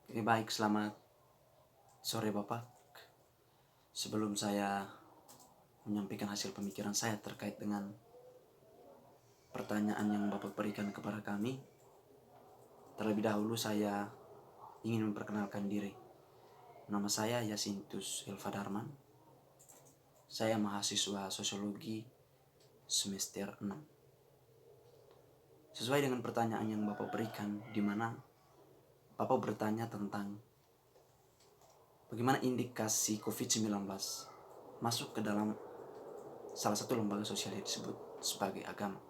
Baik, selamat sore Bapak. Sebelum saya menyampaikan hasil pemikiran saya terkait dengan pertanyaan yang Bapak berikan kepada kami, terlebih dahulu saya ingin memperkenalkan diri. Nama saya Yasintus Elva Darman. Saya mahasiswa sosiologi semester 6. Sesuai dengan pertanyaan yang Bapak berikan, di mana Bapak bertanya tentang bagaimana indikasi COVID-19 masuk ke dalam salah satu lembaga sosial yang disebut sebagai agama.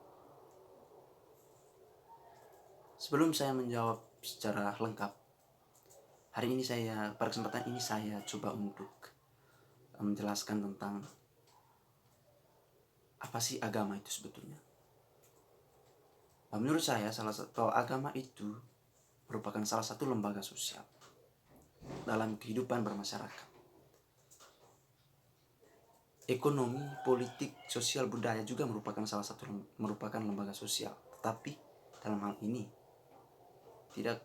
Sebelum saya menjawab secara lengkap, pada kesempatan ini saya coba untuk menjelaskan tentang apa sih agama itu sebetulnya. Menurut saya, agama itu merupakan salah satu lembaga sosial dalam kehidupan bermasyarakat. Ekonomi, politik, sosial, budaya juga merupakan lembaga sosial. Tetapi dalam hal ini tidak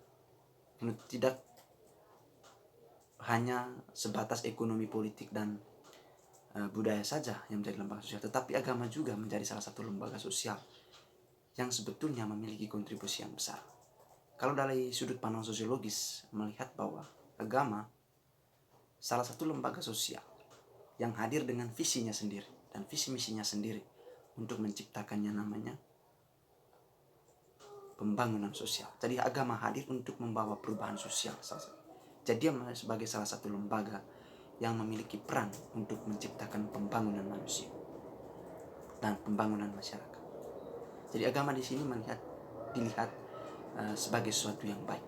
hanya sebatas ekonomi, politik, dan budaya saja yang menjadi lembaga sosial, tetapi agama juga menjadi salah satu lembaga sosial yang sebetulnya memiliki kontribusi yang besar. Kalau dari sudut pandang sosiologis melihat bahwa agama salah satu lembaga sosial yang hadir dengan visinya sendiri dan visi misinya sendiri untuk menciptakannya namanya pembangunan sosial. Jadi agama hadir untuk membawa perubahan sosial. Jadi sebagai salah satu lembaga yang memiliki peran untuk menciptakan pembangunan manusia dan pembangunan masyarakat. Jadi agama di sini dilihat sebagai sesuatu yang baik.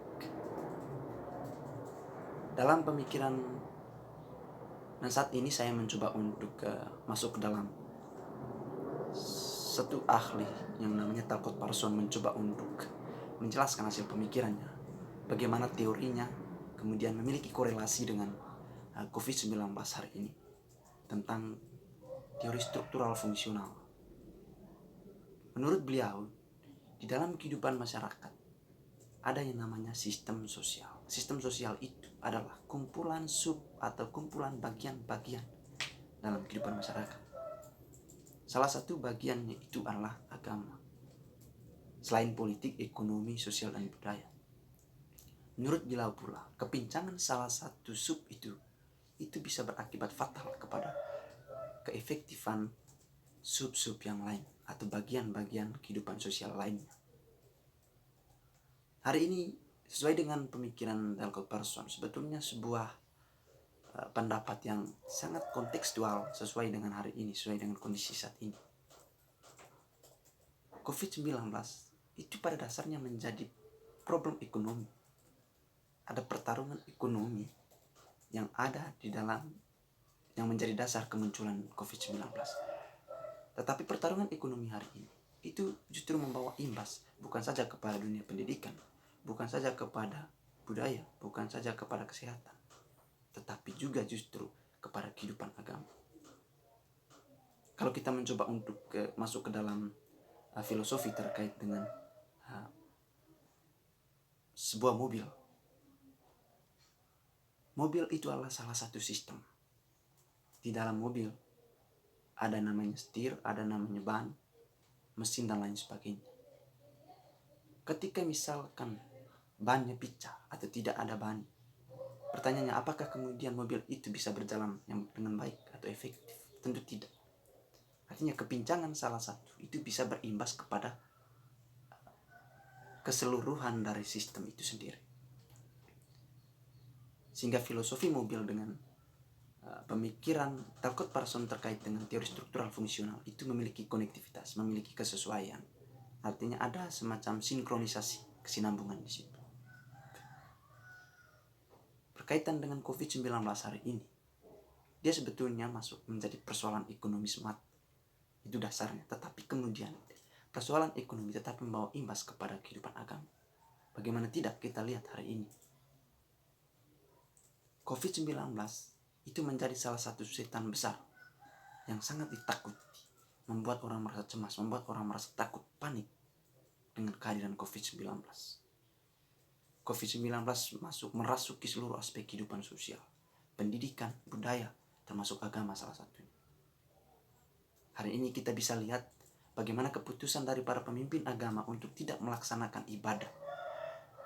Dalam pemikiran, dan saat ini saya mencoba untuk masuk ke dalam satu ahli yang namanya Talcott Parsons, mencoba untuk menjelaskan hasil pemikirannya, bagaimana teorinya kemudian memiliki korelasi dengan COVID-19 hari ini, tentang teori struktural fungsional. Menurut beliau, di dalam kehidupan masyarakat ada yang namanya sistem sosial. Sistem sosial itu adalah kumpulan atau kumpulan bagian-bagian dalam kehidupan masyarakat. Salah satu bagiannya itu adalah agama. Selain politik, ekonomi, sosial, dan budaya. Menurut beliau pula, kepincangan salah satu sub itu bisa berakibat fatal kepada keefektifan sub-sub yang lain atau bagian-bagian kehidupan sosial lainnya. Hari ini, sesuai dengan pemikiran Talcott Parsons, sebetulnya sebuah pendapat yang sangat kontekstual sesuai dengan hari ini, sesuai dengan kondisi saat ini. COVID-19 itu pada dasarnya menjadi problem ekonomi. Ada pertarungan ekonomi yang ada di dalam, yang menjadi dasar kemunculan COVID-19. Tetapi pertarungan ekonomi hari ini itu justru membawa imbas bukan saja kepada dunia pendidikan, bukan saja kepada budaya, bukan saja kepada kesehatan, tetapi juga justru kepada kehidupan agama. Kalau kita mencoba untuk masuk ke dalam filosofi terkait dengan sebuah mobil itu adalah salah satu sistem. Di dalam mobil ada namanya setir, ada namanya ban, mesin, dan lain sebagainya. Ketika misalkan bannya pecah atau tidak ada ban, pertanyaannya, apakah kemudian mobil itu bisa berjalan dengan baik atau efektif? Tentu tidak. Artinya kepincangan salah satu itu bisa berimbas kepada keseluruhan dari sistem itu sendiri. Sehingga filosofi mobil dengan pemikiran Talcott Parsons terkait dengan teori struktural fungsional itu memiliki konektivitas, memiliki kesesuaian. Artinya ada semacam sinkronisasi, kesinambungan di situ. Berkaitan dengan COVID-19 hari ini, dia sebetulnya masuk menjadi persoalan ekonomi semata. Itu dasarnya. Tetapi kemudian persoalan ekonomi tetap membawa imbas kepada kehidupan agama. Bagaimana tidak kita lihat hari ini, COVID-19 itu menjadi salah satu setan besar yang sangat ditakuti, membuat orang merasa cemas, membuat orang merasa takut, panik dengan kehadiran COVID-19. COVID-19 merasuki seluruh aspek kehidupan sosial, pendidikan, budaya, termasuk agama salah satunya. Hari ini kita bisa lihat bagaimana keputusan dari para pemimpin agama untuk tidak melaksanakan ibadah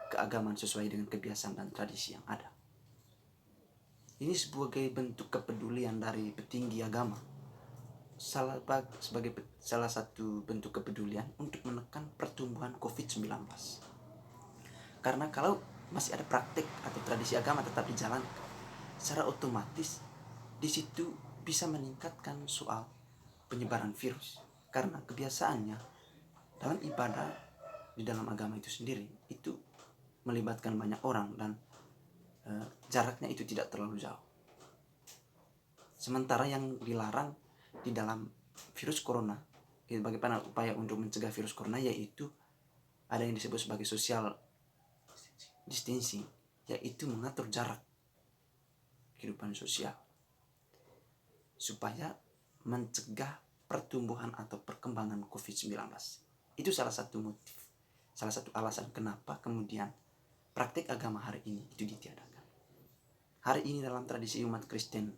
keagamaan sesuai dengan kebiasaan dan tradisi yang ada. Ini sebagai bentuk kepedulian dari petinggi agama, sebagai salah satu bentuk kepedulian untuk menekan pertumbuhan COVID-19. Karena kalau masih ada praktik atau tradisi agama tetap dijalankan, secara otomatis di situ bisa meningkatkan soal penyebaran virus. Karena kebiasaannya dalam ibadah di dalam agama itu sendiri itu melibatkan banyak orang dan jaraknya itu tidak terlalu jauh. Sementara yang dilarang di dalam virus corona, bagaimana upaya untuk mencegah virus corona, yaitu ada yang disebut sebagai social distancing, yaitu mengatur jarak kehidupan sosial supaya mencegah pertumbuhan atau perkembangan COVID-19. Itu salah satu motif, salah satu alasan kenapa kemudian praktik agama hari ini itu ditiadakan. Hari ini dalam tradisi umat Kristen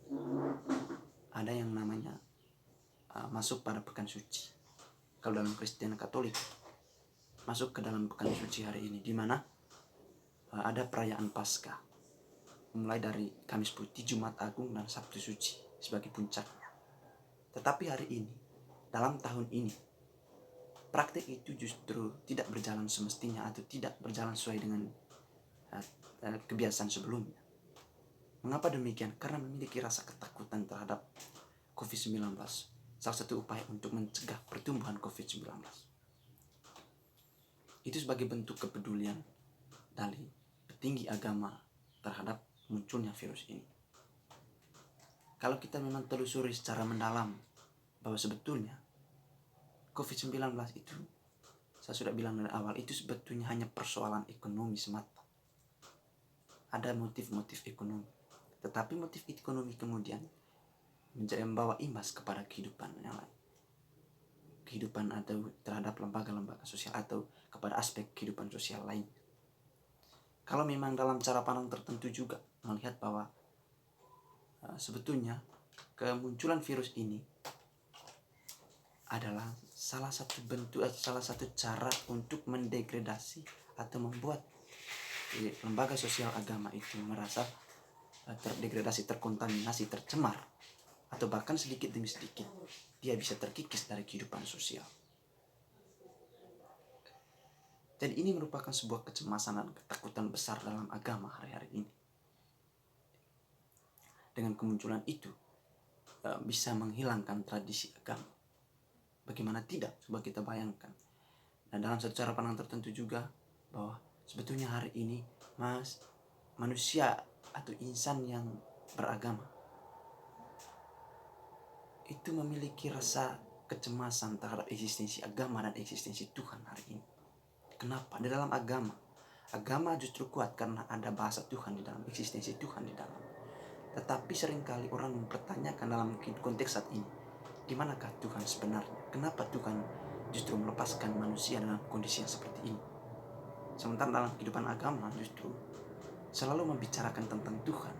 ada yang namanya masuk pada pekan suci. Kalau dalam Kristen Katolik masuk ke dalam pekan suci hari ini, di mana ada perayaan Paskah, mulai dari Kamis Putih, Jumat Agung, dan Sabtu Suci sebagai puncaknya. Tetapi hari ini, dalam tahun ini, praktik itu justru tidak berjalan semestinya atau tidak berjalan sesuai dengan kebiasaan sebelumnya. Mengapa demikian? Karena memiliki rasa ketakutan terhadap COVID-19. Salah satu upaya untuk mencegah pertumbuhan COVID-19. Itu sebagai bentuk kepedulian dari petinggi agama terhadap munculnya virus ini. Kalau kita memang telusuri secara mendalam bahwa sebetulnya COVID-19 itu, saya sudah bilang dari awal, itu sebetulnya hanya persoalan ekonomi semata. Ada motif-motif ekonomi. Tetapi motif ekonomi kemudian membawa imbas kepada kehidupan yang lain. Kehidupan atau terhadap lembaga-lembaga sosial atau kepada aspek kehidupan sosial lain. Kalau memang dalam cara pandang tertentu juga melihat bahwa sebetulnya kemunculan virus ini adalah salah satu bentuk, salah satu cara untuk mendegradasi atau membuat lembaga sosial agama itu merasa terdegradasi, terkontaminasi, tercemar, atau bahkan sedikit demi sedikit dia bisa terkikis dari kehidupan sosial. Jadi ini merupakan sebuah kecemasan dan ketakutan besar dalam agama hari-hari ini. Dengan kemunculan itu bisa menghilangkan tradisi agama. Bagaimana tidak? Coba kita bayangkan. Dan dalam satu cara pandang tertentu juga bahwa sebetulnya hari ini manusia atau insan yang beragama itu memiliki rasa kecemasan terhadap eksistensi agama dan eksistensi Tuhan hari ini. Kenapa? Di dalam agama justru kuat karena ada bahasa Tuhan di dalam, eksistensi Tuhan di dalam. Tetapi seringkali orang mempertanyakan dalam konteks saat ini, di manakah Tuhan sebenarnya? Kenapa Tuhan justru melepaskan manusia dalam kondisi yang seperti ini? Sementara dalam kehidupan agama justru selalu membicarakan tentang Tuhan.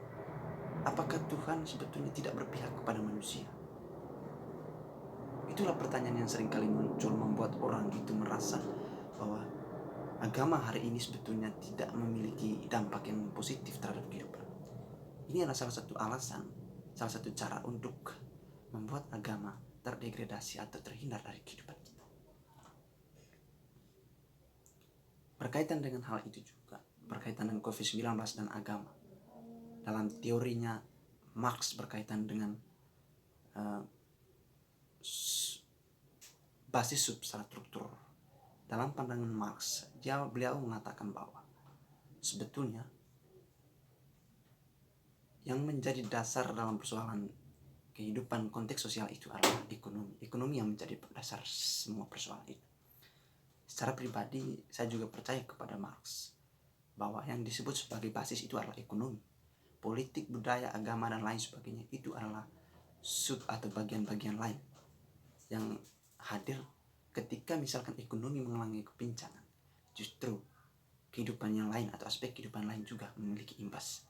Apakah Tuhan sebetulnya tidak berpihak kepada manusia? Itulah pertanyaan yang seringkali muncul, membuat orang itu merasa bahwa agama hari ini sebetulnya tidak memiliki dampak yang positif terhadap kehidupan. Ini adalah salah satu alasan, salah satu cara untuk membuat agama terdegradasi atau terhindar dari kehidupan kita. Berkaitan dengan hal itu juga, berkaitan dengan COVID-19 dan agama. Dalam teorinya Marx berkaitan dengan basis substruktur. Dalam pandangan Marx, beliau mengatakan bahwa sebetulnya yang menjadi dasar dalam persoalan kehidupan konteks sosial itu adalah ekonomi. Ekonomi yang menjadi dasar semua persoalan itu. Secara pribadi, saya juga percaya kepada Marx bahwa yang disebut sebagai basis itu adalah ekonomi. Politik, budaya, agama, dan lain sebagainya itu adalah sub atau bagian-bagian lain yang hadir ketika misalkan ekonomi mengalami kepincangan. Justru kehidupan yang lain atau aspek kehidupan lain juga memiliki imbas.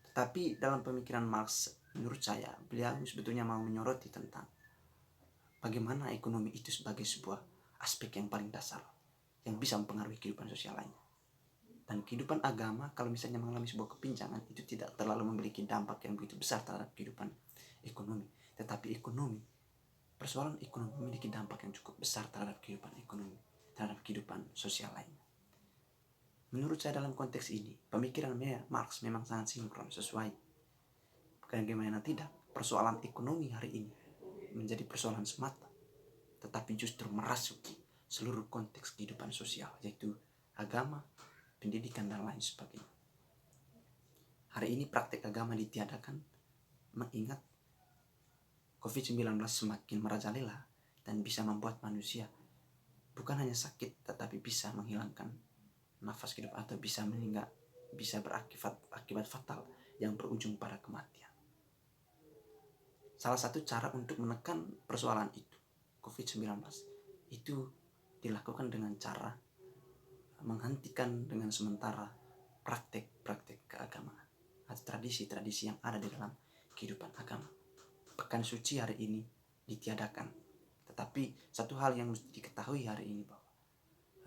Tetapi dalam pemikiran Marx, menurut saya, beliau sebetulnya mau menyoroti tentang bagaimana ekonomi itu sebagai sebuah aspek yang paling dasar yang bisa mempengaruhi kehidupan sosial lainnya. Dan kehidupan agama kalau misalnya mengalami sebuah kepincangan itu tidak terlalu memiliki dampak yang begitu besar terhadap kehidupan ekonomi. Tetapi persoalan ekonomi memiliki dampak yang cukup besar terhadap kehidupan ekonomi, terhadap kehidupan sosial lainnya. Menurut saya dalam konteks ini, pemikiran Marx memang sangat sinkron sesuai. Bagaimana tidak, persoalan ekonomi hari ini menjadi persoalan semata, tetapi justru merasuki seluruh konteks kehidupan sosial, yaitu agama, pendidikan, dan lain sebagainya. Hari ini praktek agama ditiadakan mengingat COVID-19 semakin merajalela dan bisa membuat manusia bukan hanya sakit tetapi bisa menghilangkan nafas hidup atau bisa meninggal, bisa berakibat fatal yang berujung pada kematian. Salah satu cara untuk menekan persoalan itu, COVID-19, itu dilakukan dengan cara menghentikan dengan sementara praktek-praktek keagamaan atau tradisi-tradisi yang ada di dalam kehidupan agama. Pekan suci hari ini ditiadakan. Tetapi satu hal yang mesti diketahui hari ini bahwa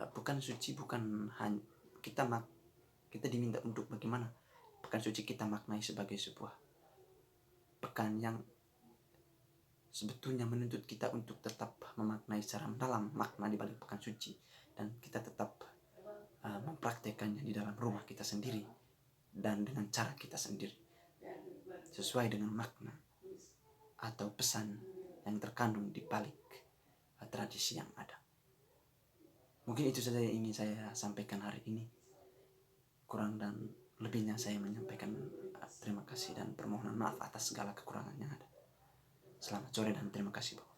pekan suci bukan hanya kita diminta untuk bagaimana pekan suci kita maknai sebagai sebuah pekan yang sebetulnya menuntut kita untuk tetap memaknai secara mendalam makna di balik pekan suci, dan kita tetap mempraktekannya di dalam rumah kita sendiri dan dengan cara kita sendiri sesuai dengan makna atau pesan yang terkandung di balik tradisi yang ada. Mungkin itu saja yang ingin saya sampaikan hari ini. Kurang dan lebihnya saya menyampaikan terima kasih dan permohonan maaf atas segala kekurangan yang ada. Selamat sore dan terima kasih, Bapak.